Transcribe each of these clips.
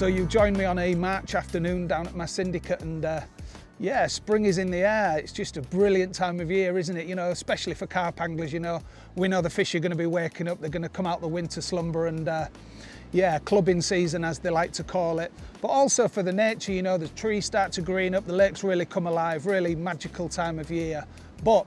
So you joined me on a March afternoon down at my syndicate, and yeah, spring is in the air. It's just a brilliant time of year, isn't it? You know, especially for carp anglers, you know, we know the fish are going to be waking up, they're going to come out the winter slumber, and yeah, clubbing season as they like to call it. But also for the nature, you know, the trees start to green up, the lakes really come alive, really magical time of year. But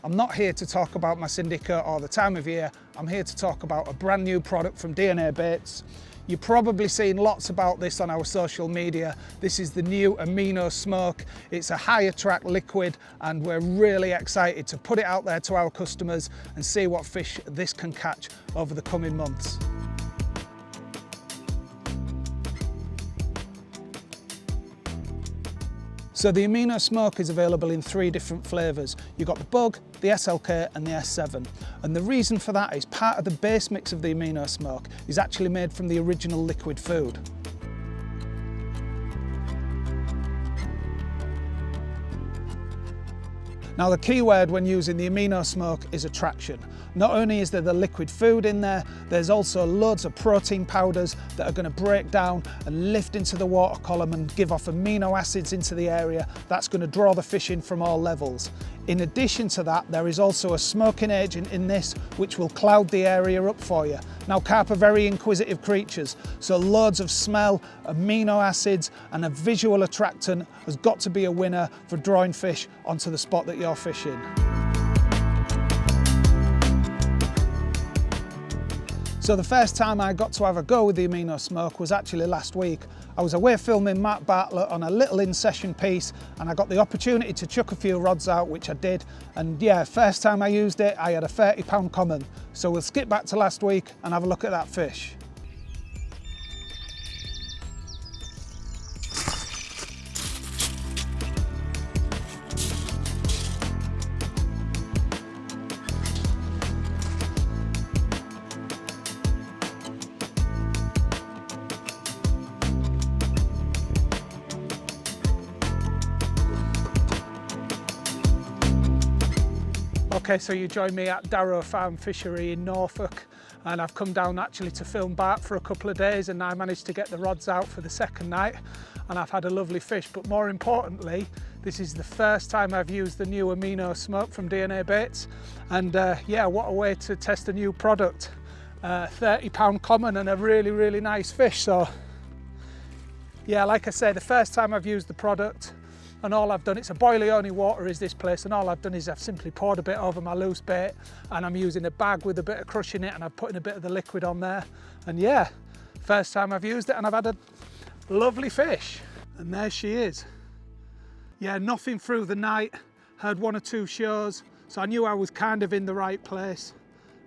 I'm not here to talk about my syndicate or the time of year. I'm here to talk about a brand new product from DNA Baits. You've probably seen lots about this on our social media. This is the new Amino Smoke. It's a high attract liquid, and we're really excited to put it out there to our customers and see what fish this can catch over the coming months. So the Amino Smoke is available in 3 different flavours. You've got the Bug, the SLK and the S7. And the reason for that is part of the base mix of the Amino Smoke is actually made from the original liquid food. Now the key word when using the Amino Smoke is attraction. Not only is there the liquid food in there, there's also loads of protein powders that are going to break down and lift into the water column and give off amino acids into the area. That's going to draw the fish in from all levels. In addition to that, there is also a smoking agent in this which will cloud the area up for you. Now carp are very inquisitive creatures, so loads of smell, amino acids and a visual attractant has got to be a winner for drawing fish onto the spot that you're fishing. So the first time I got to have a go with the Amino Smoke was actually last week. I was away filming Matt Bartlett on a little in-session piece, and I got the opportunity to chuck a few rods out, which I did. And yeah, first time I used it, I had a 30-pound common. So we'll skip back to last week and have a look at that fish. Okay, so you joined me at Dar Farm fishery in Norfolk, and I've come down actually to film Bart for a couple of days, and I managed to get the rods out for the second night, and I've had a lovely fish. But more importantly, this is the first time I've used the new Amino Smoke from DNA Baits, and yeah, what a way to test a new product. 30-pound common and a really nice fish. So yeah, like I say, the first time I've used the product, and all I've done, it's a boilie only water is this place, and all I've done is I've simply poured a bit over my loose bait, and I'm using a bag with a bit of crush in it, and I'm putting a bit of the liquid on there. And yeah, first time I've used it, and I've had a lovely fish. And there she is. Yeah, nothing through the night, heard 1 or 2 shows, so I knew I was kind of in the right place.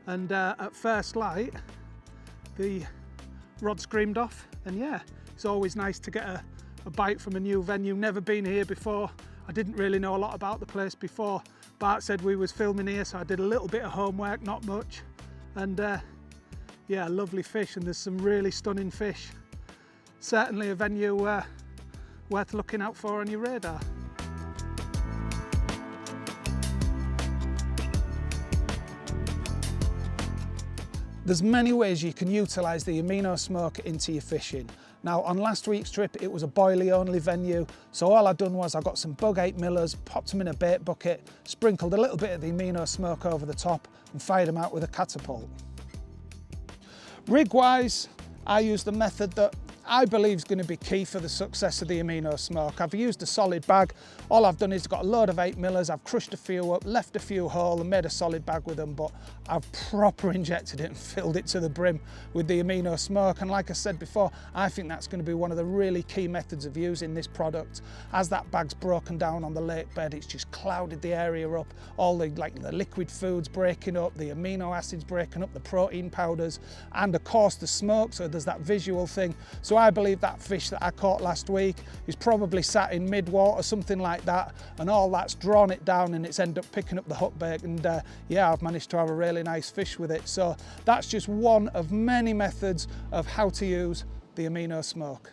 And at first light, the rod screamed off, and yeah, it's always nice to get a bite from a new venue. Never been here before. I didn't really know a lot about the place before. Bart said we was filming here, so I did a little bit of homework, not much. And yeah, lovely fish, and there's some really stunning fish. Certainly a venue worth looking out for on your radar. There's many ways you can utilise the Amino Smoke into your fishing. Now on last week's trip it was a boilie only venue, so all I'd done was I got some bug 8 millers, popped them in a bait bucket, sprinkled a little bit of the Amino Smoke over the top and fired them out with a catapult. Rig wise, I used the method that I believe is going to be key for the success of the Amino Smoke. I've used a solid bag. All I've done is got a load of 8 millers, I've crushed a few up, left a few whole and made a solid bag with them, but I've proper injected it and filled it to the brim with the Amino Smoke. And like I said before, I think that's going to be one of the really key methods of using this product. As that bag's broken down on the lake bed, it's just clouded the area up, all the liquid foods breaking up, the amino acids breaking up, the protein powders, and of course the smoke, so there's that visual thing. So I believe that fish that I caught last week is probably sat in mid-water, something like that, and all that's drawn it down and it's ended up picking up the hook bait, and yeah, I've managed to have a really nice fish with it. So that's just one of many methods of how to use the Amino Smoke.